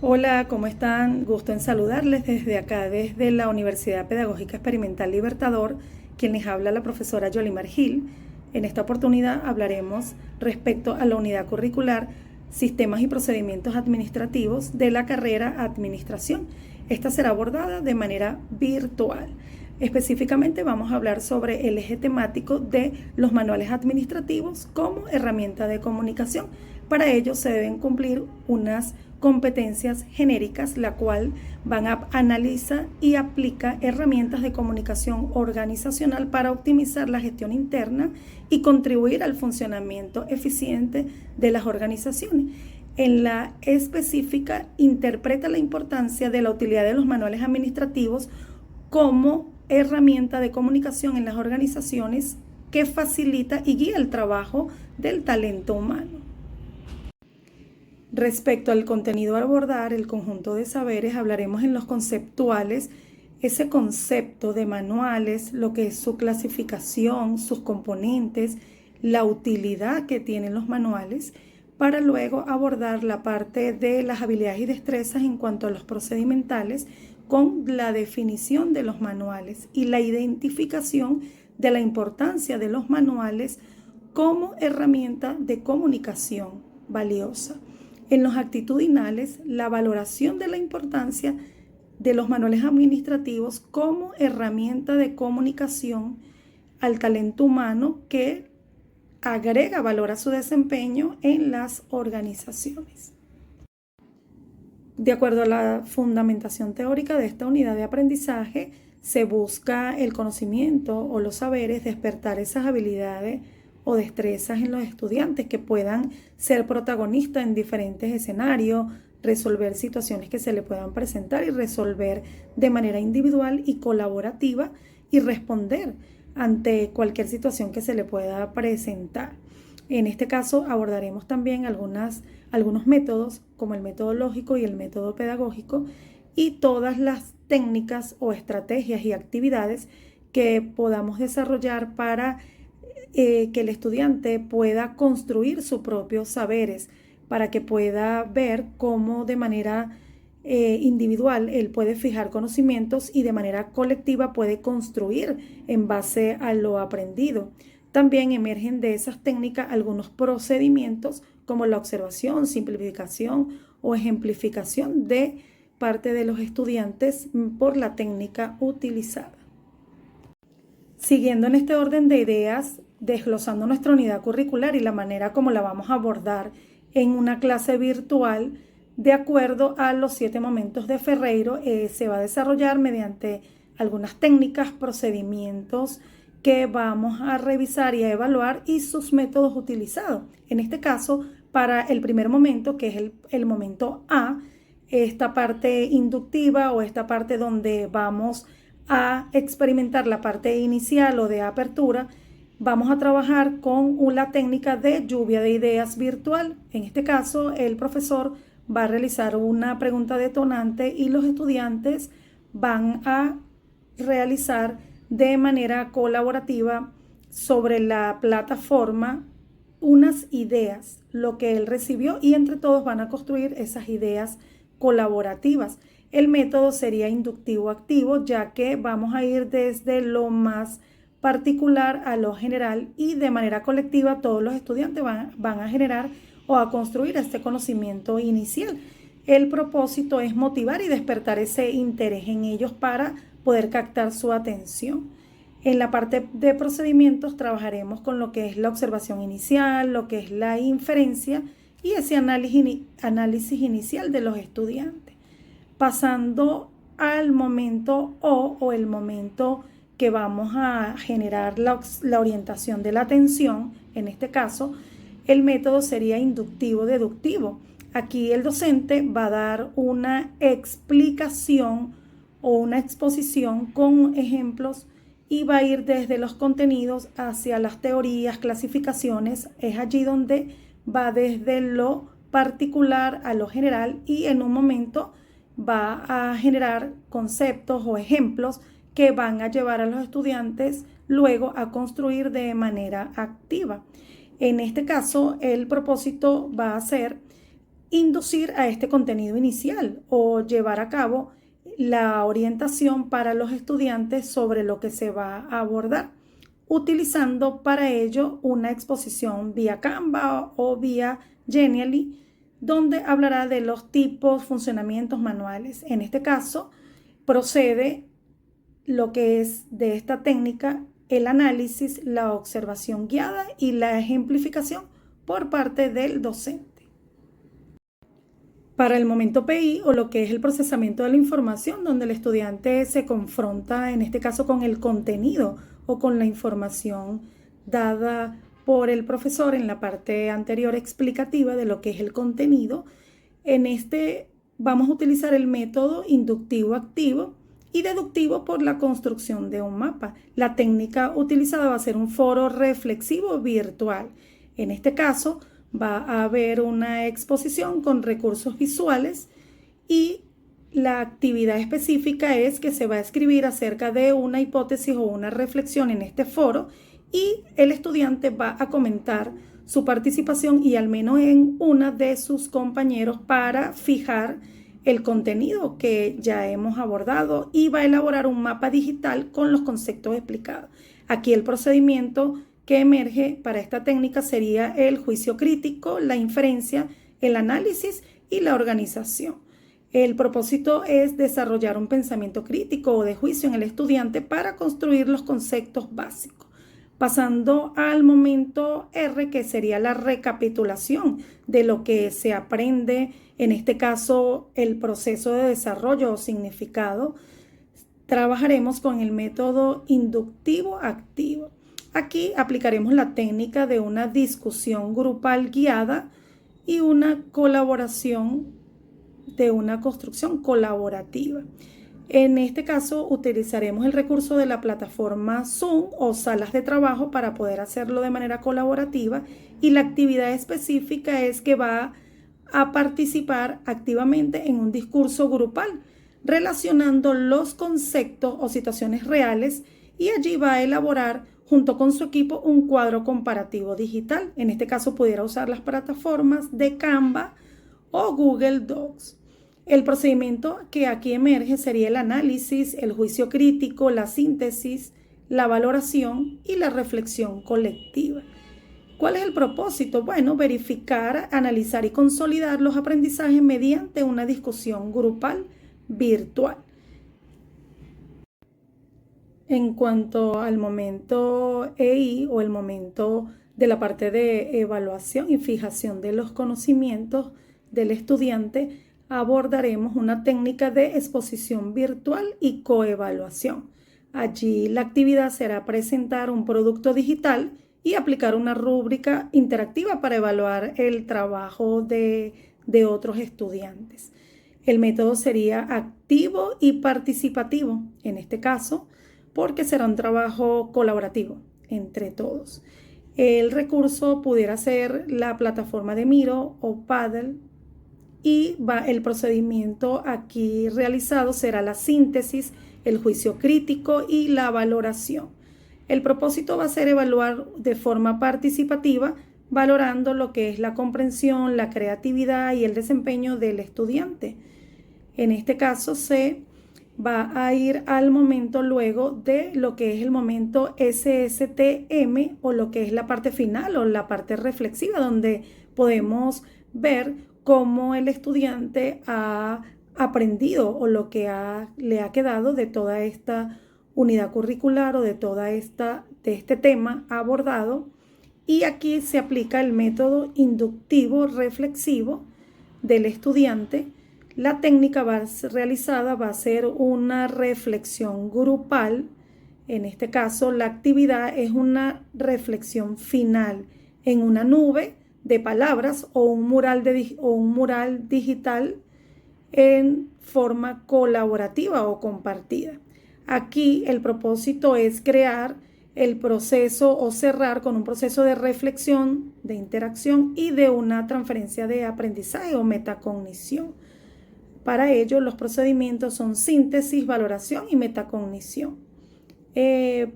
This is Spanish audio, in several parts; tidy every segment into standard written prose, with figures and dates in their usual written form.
Hola, ¿cómo están? Gusto en saludarles desde acá, desde la Universidad Pedagógica Experimental Libertador, quien les habla la profesora Yolimar Gil. En esta oportunidad hablaremos respecto a la unidad curricular Sistemas y Procedimientos Administrativos de la carrera Administración. Esta será abordada de manera virtual. Específicamente vamos a hablar sobre el eje temático de los manuales administrativos como herramienta de comunicación. Para ello se deben cumplir unas competencias genéricas, la cual van a analizar y aplica herramientas de comunicación organizacional para optimizar la gestión interna y contribuir al funcionamiento eficiente de las organizaciones. En la específica, interpreta la importancia de la utilidad de los manuales administrativos como herramienta de comunicación en las organizaciones que facilita y guía el trabajo del talento humano. Respecto al contenido a abordar, el conjunto de saberes, hablaremos en los conceptuales, ese concepto de manuales, lo que es su clasificación, sus componentes, la utilidad que tienen los manuales, para luego abordar la parte de las habilidades y destrezas en cuanto a los procedimentales, con la definición de los manuales y la identificación de la importancia de los manuales como herramienta de comunicación valiosa. En los actitudinales, la valoración de la importancia de los manuales administrativos como herramienta de comunicación al talento humano que agrega valor a su desempeño en las organizaciones. De acuerdo a la fundamentación teórica de esta unidad de aprendizaje, se busca el conocimiento o los saberes, despertar esas habilidades o destrezas en los estudiantes que puedan ser protagonistas en diferentes escenarios, resolver situaciones que se le puedan presentar y resolver de manera individual y colaborativa y responder ante cualquier situación que se le pueda presentar. En este caso abordaremos también algunos métodos como el método lógico y el método pedagógico y todas las técnicas o estrategias y actividades que podamos desarrollar para que el estudiante pueda construir sus propios saberes, para que pueda ver cómo de manera individual él puede fijar conocimientos y de manera colectiva puede construir en base a lo aprendido. También emergen de esas técnicas algunos procedimientos como la observación, simplificación o ejemplificación de parte de los estudiantes por la técnica utilizada. Siguiendo en este orden de ideas, desglosando nuestra unidad curricular y la manera como la vamos a abordar en una clase virtual, de acuerdo a los 7 momentos de Ferreiro, se va a desarrollar mediante algunas técnicas, procedimientos que vamos a revisar y a evaluar y sus métodos utilizados. En este caso, para el primer momento, que es el momento A, esta parte inductiva o esta parte donde vamos a experimentar la parte inicial o de apertura, vamos a trabajar con una técnica de lluvia de ideas virtual. En este caso, el profesor va a realizar una pregunta detonante y los estudiantes van a realizar de manera colaborativa sobre la plataforma unas ideas, lo que él recibió, y entre todos van a construir esas ideas colaborativas. El método sería inductivo activo, ya que vamos a ir desde lo más particular a lo general y de manera colectiva todos los estudiantes van a generar o a construir este conocimiento inicial. El propósito es motivar y despertar ese interés en ellos para poder captar su atención. En la parte de procedimientos trabajaremos con lo que es la observación inicial, lo que es la inferencia y ese análisis inicial de los estudiantes. Pasando al momento o el momento que vamos a generar la orientación de la atención, en este caso, el método sería inductivo-deductivo. Aquí el docente va a dar una explicación o una exposición con ejemplos y va a ir desde los contenidos hacia las teorías, clasificaciones. Es allí donde va desde lo particular a lo general y en un momento va a generar conceptos o ejemplos que van a llevar a los estudiantes luego a construir de manera activa. En este caso, el propósito va a ser inducir a este contenido inicial o llevar a cabo la orientación para los estudiantes sobre lo que se va a abordar, utilizando para ello una exposición vía Canva o vía Genially, donde hablará de los tipos, funcionamientos manuales. En este caso, procede lo que es de esta técnica el análisis, la observación guiada y la ejemplificación por parte del docente. Para el momento PI, o lo que es el procesamiento de la información, donde el estudiante se confronta, en este caso, con el contenido o con la información dada por el profesor en la parte anterior explicativa de lo que es el contenido, en este vamos a utilizar el método inductivo activo y deductivo por la construcción de un mapa. La técnica utilizada va a ser un foro reflexivo virtual. En este caso, va a haber una exposición con recursos visuales y la actividad específica es que se va a escribir acerca de una hipótesis o una reflexión en este foro y el estudiante va a comentar su participación y al menos en una de sus compañeros para fijar el contenido que ya hemos abordado y va a elaborar un mapa digital con los conceptos explicados. Aquí el procedimiento que emerge para esta técnica sería el juicio crítico, la inferencia, el análisis y la organización. El propósito es desarrollar un pensamiento crítico o de juicio en el estudiante para construir los conceptos básicos. Pasando al momento R, que sería la recapitulación de lo que se aprende, en este caso el proceso de desarrollo o significado, trabajaremos con el método inductivo activo. Aquí aplicaremos la técnica de una discusión grupal guiada y una colaboración de una construcción colaborativa. En este caso utilizaremos el recurso de la plataforma Zoom o salas de trabajo para poder hacerlo de manera colaborativa y la actividad específica es que va a participar activamente en un discurso grupal relacionando los conceptos o situaciones reales y allí va a elaborar junto con su equipo un cuadro comparativo digital. En este caso pudiera usar las plataformas de Canva o Google Docs. El procedimiento que aquí emerge sería el análisis, el juicio crítico, la síntesis, la valoración y la reflexión colectiva. ¿Cuál es el propósito? Bueno, verificar, analizar y consolidar los aprendizajes mediante una discusión grupal virtual. En cuanto al momento EI o el momento de la parte de evaluación y fijación de los conocimientos del estudiante, abordaremos una técnica de exposición virtual y coevaluación. Allí la actividad será presentar un producto digital y aplicar una rúbrica interactiva para evaluar el trabajo de otros estudiantes. El método sería activo y participativo, en este caso, porque será un trabajo colaborativo entre todos. El recurso pudiera ser la plataforma de Miro o Paddle y el procedimiento aquí realizado será la síntesis, el juicio crítico y la valoración. El propósito va a ser evaluar de forma participativa, valorando lo que es la comprensión, la creatividad y el desempeño del estudiante. En este caso se va a ir al momento luego de lo que es el momento SSTM o lo que es la parte final o la parte reflexiva, donde podemos ver cómo el estudiante ha aprendido o lo que le ha quedado de toda esta unidad curricular o de este tema abordado. Y aquí se aplica el método inductivo reflexivo del estudiante. La técnica realizada va a ser una reflexión grupal. En este caso, la actividad es una reflexión final en una nube de palabras o un mural digital en forma colaborativa o compartida. Aquí el propósito es crear el proceso o cerrar con un proceso de reflexión, de interacción y de una transferencia de aprendizaje o metacognición. Para ello, los procedimientos son síntesis, valoración y metacognición.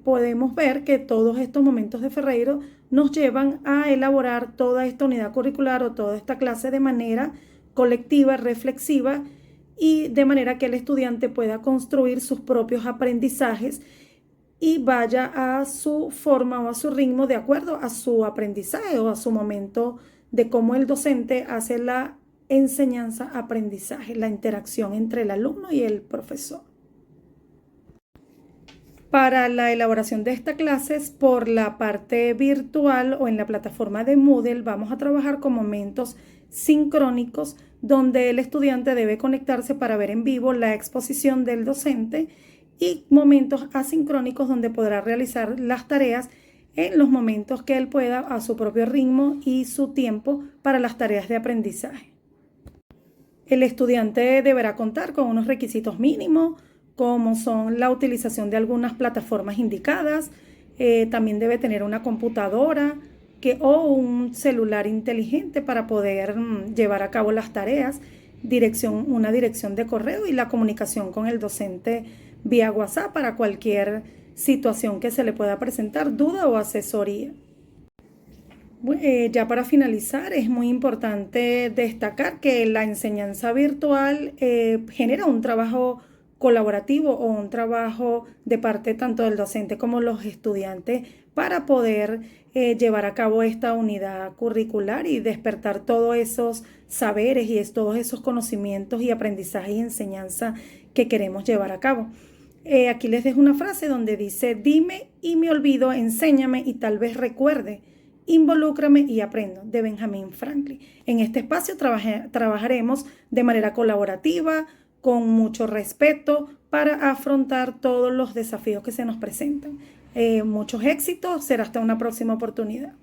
Podemos ver que todos estos momentos de Ferreiro nos llevan a elaborar toda esta unidad curricular o toda esta clase de manera colectiva, reflexiva, y de manera que el estudiante pueda construir sus propios aprendizajes y vaya a su forma o a su ritmo de acuerdo a su aprendizaje o a su momento de cómo el docente hace la enseñanza-aprendizaje, la interacción entre el alumno y el profesor. Para la elaboración de estas clases por la parte virtual o en la plataforma de Moodle, vamos a trabajar con momentos sincrónicos donde el estudiante debe conectarse para ver en vivo la exposición del docente, y momentos asincrónicos donde podrá realizar las tareas en los momentos que él pueda a su propio ritmo y su tiempo para las tareas de aprendizaje. El estudiante deberá contar con unos requisitos mínimos, como son la utilización de algunas plataformas indicadas. También debe tener una computadora o un celular inteligente para poder llevar a cabo las tareas, una dirección de correo y la comunicación con el docente vía WhatsApp para cualquier situación que se le pueda presentar, duda o asesoría. Ya para finalizar, es muy importante destacar que la enseñanza virtual genera un trabajo colaborativo o un trabajo de parte tanto del docente como los estudiantes para poder llevar a cabo esta unidad curricular y despertar todos esos saberes y todos esos conocimientos y aprendizaje y enseñanza que queremos llevar a cabo. Aquí les dejo una frase donde dice: dime y me olvido, enséñame y tal vez recuerde, involúcrame y aprendo, de Benjamin Franklin. En este espacio trabajaremos de manera colaborativa, con mucho respeto, para afrontar todos los desafíos que se nos presentan. Muchos éxitos, será hasta una próxima oportunidad.